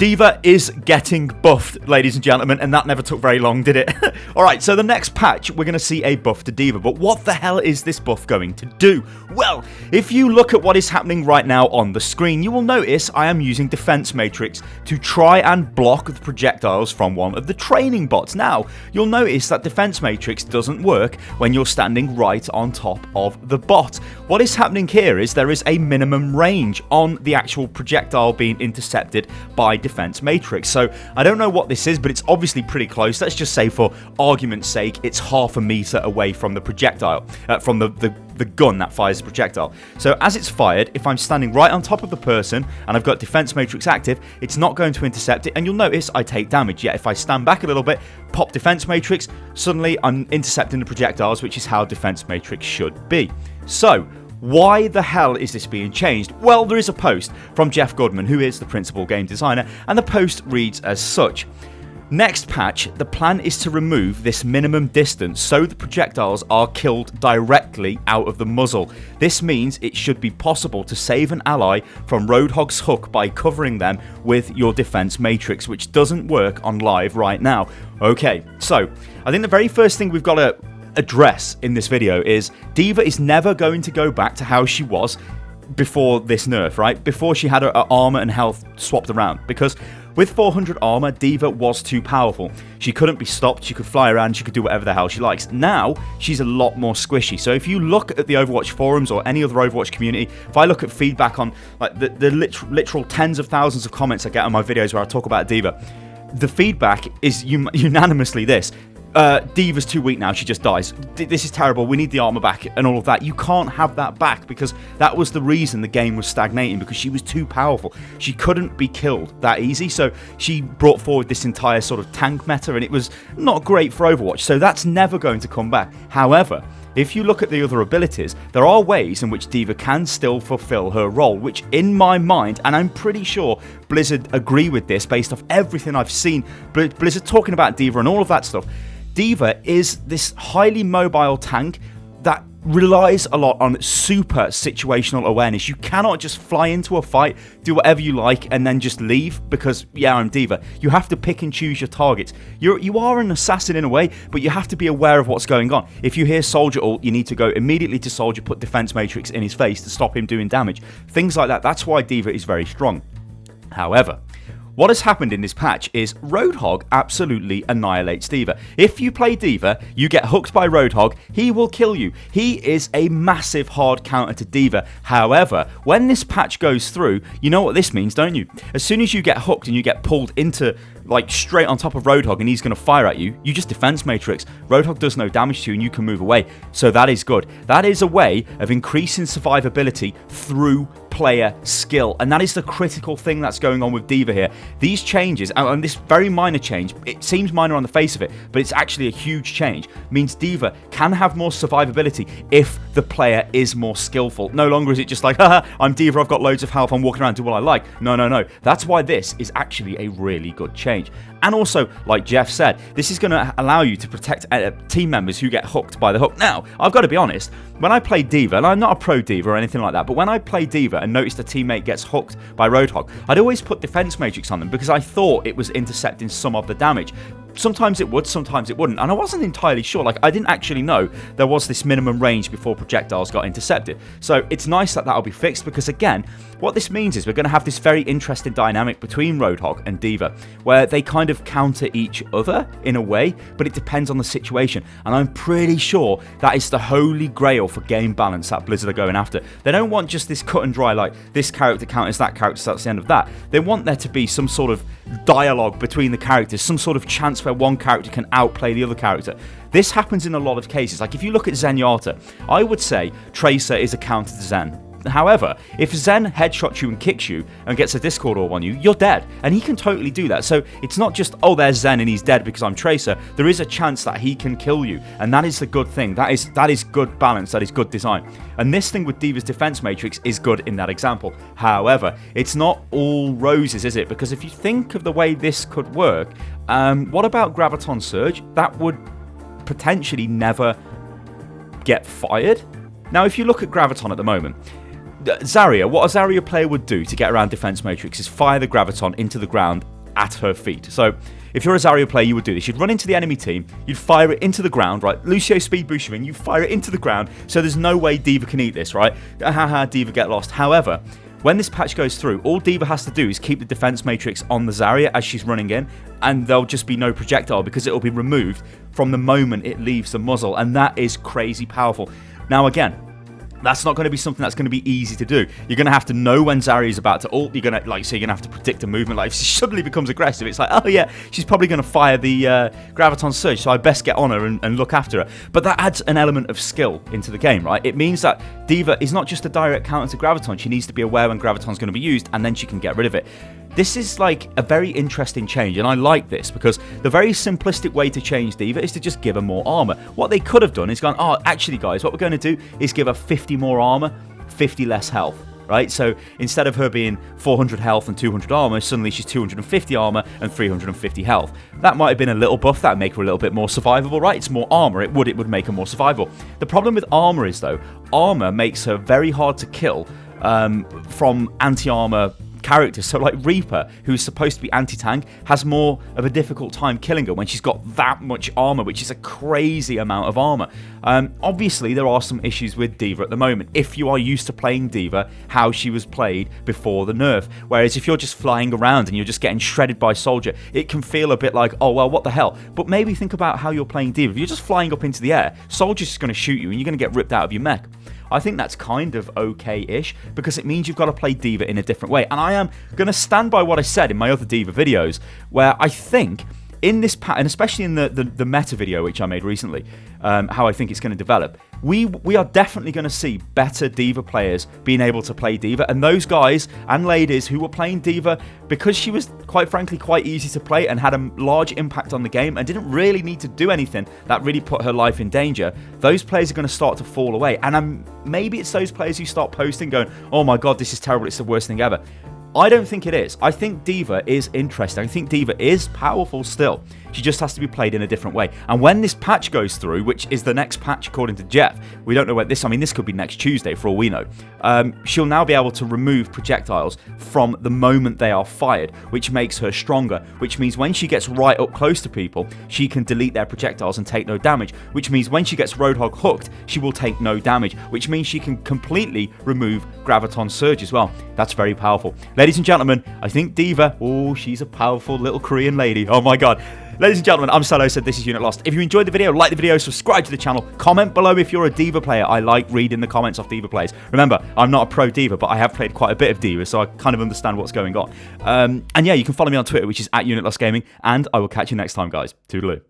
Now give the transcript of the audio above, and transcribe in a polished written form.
D.Va is getting buffed, ladies and gentlemen, and that never took very long, did it? Alright, so the next patch, we're going to see a buff to D.Va, but what the hell is this buff going to do? Well, if you look at what is happening right now on the screen, you will notice I am using Defense Matrix to try and block the projectiles from one of the training bots. Now, you'll notice that Defense Matrix doesn't work when you're standing right on top of the bot. What is happening here is there is a minimum range on the actual projectile being intercepted by Defense Matrix. So I don't know what this is, but it's obviously pretty close. Let's just say for argument's sake it's half a meter away from the projectile, from the gun that fires the projectile. So as it's fired, if I'm standing right on top of the person and I've got Defense Matrix active, it's not going to intercept it, and you'll notice I take damage. Yet if I stand back a little bit, pop Defense Matrix, suddenly I'm intercepting the projectiles, which is how Defense Matrix should be. So why the hell is this being changed? Well, there is a post from Jeff Goodman, who is the principal game designer, and the post reads as such. Next patch, the plan is to remove this minimum distance so the projectiles are killed directly out of the muzzle. This means it should be possible to save an ally from Roadhog's hook by covering them with your Defense Matrix, which doesn't work on live right now. Okay, so I think the very first thing we've got to address in this video is D.Va is never going to go back to how she was before this nerf, right? Before she had her armor and health swapped around, because with 400 armor, D.Va was too powerful. She couldn't be stopped, she could fly around, she could do whatever the hell she likes. Now, she's a lot more squishy. So if you look at the Overwatch forums or any other Overwatch community, if I look at feedback on like the literal tens of thousands of comments I get on my videos where I talk about D.Va, the feedback is unanimously this. D.Va's too weak now, she just dies. This is terrible, we need the armor back and all of that. You can't have that back, because that was the reason the game was stagnating, because she was too powerful. She couldn't be killed that easy, so she brought forward this entire sort of tank meta, and it was not great for Overwatch, so that's never going to come back. However, if you look at the other abilities, there are ways in which D.Va can still fulfill her role, which in my mind, and I'm pretty sure Blizzard agree with this based off everything I've seen, Blizzard talking about D.Va and all of that stuff, D.Va is this highly mobile tank that relies a lot on super situational awareness. You cannot just fly into a fight, do whatever you like, and then just leave because, yeah, I'm D.Va. You have to pick and choose your targets. You are an assassin in a way, but you have to be aware of what's going on. If you hear Soldier ult, you need to go immediately to Soldier, put Defense Matrix in his face to stop him doing damage. Things like that. That's why D.Va is very strong. However, what has happened in this patch is Roadhog absolutely annihilates D.Va. If you play D.Va, you get hooked by Roadhog, he will kill you. He is a massive hard counter to D.Va. However, when this patch goes through, you know what this means, don't you? As soon as you get hooked and you get pulled into, like, straight on top of Roadhog and he's going to fire at you, you just Defense Matrix. Roadhog does no damage to you and you can move away. So that is good. That is a way of increasing survivability through player skill, and that is the critical thing that's going on with D.Va here. These changes, and this very minor change, it seems minor on the face of it, but it's actually a huge change, means D.Va can have more survivability if the player is more skillful. No longer is it just like, haha, I'm D.Va, I've got loads of health, I'm walking around, do what I like. No. That's why this is actually a really good change. And also, like Jeff said, this is going to allow you to protect team members who get hooked by the hook. Now, I've got to be honest, when I play D.Va, and I'm not a pro D.Va or anything like that, but when I play D.Va and noticed a teammate gets hooked by Roadhog, I'd always put Defense Matrix on them because I thought it was intercepting some of the damage. Sometimes it would, sometimes it wouldn't, and I wasn't entirely sure. Like, I didn't actually know there was this minimum range before projectiles got intercepted. So it's nice that that'll be fixed, because again, what this means is we're going to have this very interesting dynamic between Roadhog and D.Va, where they kind of counter each other in a way, but it depends on the situation. And I'm pretty sure that is the holy grail for game balance that Blizzard are going after. They don't want just this cut and dry, like, this character counters that character, so that's the end of that. They want there to be some sort of dialogue between the characters, some sort of chance where one character can outplay the other character. This happens in a lot of cases. Like, if you look at Zenyatta, I would say Tracer is a counter to Zen. However, if Zen headshots you and kicks you and gets a Discord orb on you, you're dead. And he can totally do that. So it's not just, oh, there's Zen and he's dead because I'm Tracer. There is a chance that he can kill you. And that is the good thing. That is good balance. That is good design. And this thing with D.Va's Defense Matrix is good in that example. However, it's not all roses, is it? Because if you think of the way this could work, what about Graviton Surge? That would potentially never get fired. Now, if you look at Graviton at the moment, Zarya, what a Zarya player would do to get around defense matrix is fire the graviton into the ground at her feet. So if you're a Zarya player, you would do this. You'd run into the enemy team, you'd fire it into the ground, right? Lucio speed boost you in, you fire it into the ground, so there's no way D.Va can eat this, right? Haha, D.Va get lost. However, when this patch goes through, all D.Va has to do is keep the defense matrix on the Zarya as she's running in, and there'll just be no projectile because it'll be removed from the moment it leaves the muzzle, and that is crazy powerful. Now again, that's not going to be something that's going to be easy to do. You're going to have to know when Zarya is about to ult. You're going to, like, so you're going to have to predict a movement. Like, if she suddenly becomes aggressive, it's like, oh yeah, she's probably going to fire the graviton surge, so I best get on her and look after her. But that adds an element of skill into the game, right? It means that D.Va is not just a direct counter to graviton. She needs to be aware when graviton's going to be used, and then she can get rid of it. This is like a very interesting change, and I like this because the very simplistic way to change D.Va is to just give her more armor. What they could have done is gone, oh, actually guys, what we're going to do is give her 50 more armor, 50 less health, right? So instead of her being 400 health and 200 armor, suddenly she's 250 armor and 350 health. That might have been a little buff, that would make her a little bit more survivable, right? It's more armor, it would make her more survivable. The problem with armor is, though, armor makes her very hard to kill from anti-armor characters. So like Reaper, who's supposed to be anti-tank, has more of a difficult time killing her when she's got that much armor, which is a crazy amount of armor. Obviously there are some issues with D.Va at the moment if you are used to playing D.Va how she was played before the nerf, whereas if you're just flying around and you're just getting shredded by Soldier, it can feel a bit like, oh well, what the hell. But maybe think about how you're playing D.Va. If you're just flying up into the air, Soldier's just going to shoot you and you're going to get ripped out of your mech. I think that's kind of okay-ish because it means you've got to play D.Va in a different way. And I am going to stand by what I said in my other D.Va videos, where I think in this pattern, especially in the meta video which I made recently, how I think it's going to develop, we are definitely going to see better D.Va players being able to play D.Va, and those guys and ladies who were playing D.Va because she was, quite frankly, quite easy to play and had a large impact on the game and didn't really need to do anything that really put her life in danger, those players are going to start to fall away. And maybe it's those players who start posting going, oh my god, this is terrible, it's the worst thing ever. I don't think it is. I think D.Va is interesting. I think D.Va is powerful still. She just has to be played in a different way. And when this patch goes through, which is the next patch according to Jeff, we don't know when this, I mean, this could be next Tuesday for all we know, she'll now be able to remove projectiles from the moment they are fired, which makes her stronger, which means when she gets right up close to people, she can delete their projectiles and take no damage, which means when she gets Roadhog hooked, she will take no damage, which means she can completely remove Graviton Surge as well. That's very powerful. Ladies and gentlemen, I think D.Va, oh, she's a powerful little Korean lady. Oh my god. Ladies and gentlemen, I'm Stylosa, this is Unit Lost. If you enjoyed the video, like the video, subscribe to the channel, comment below if you're a D.Va player. I like reading the comments of D.Va players. Remember, I'm not a pro D.Va, but I have played quite a bit of D.Va, so I kind of understand what's going on. And yeah, you can follow me on Twitter, which is @UnitLostGaming, and I will catch you next time, guys. Toodaloo.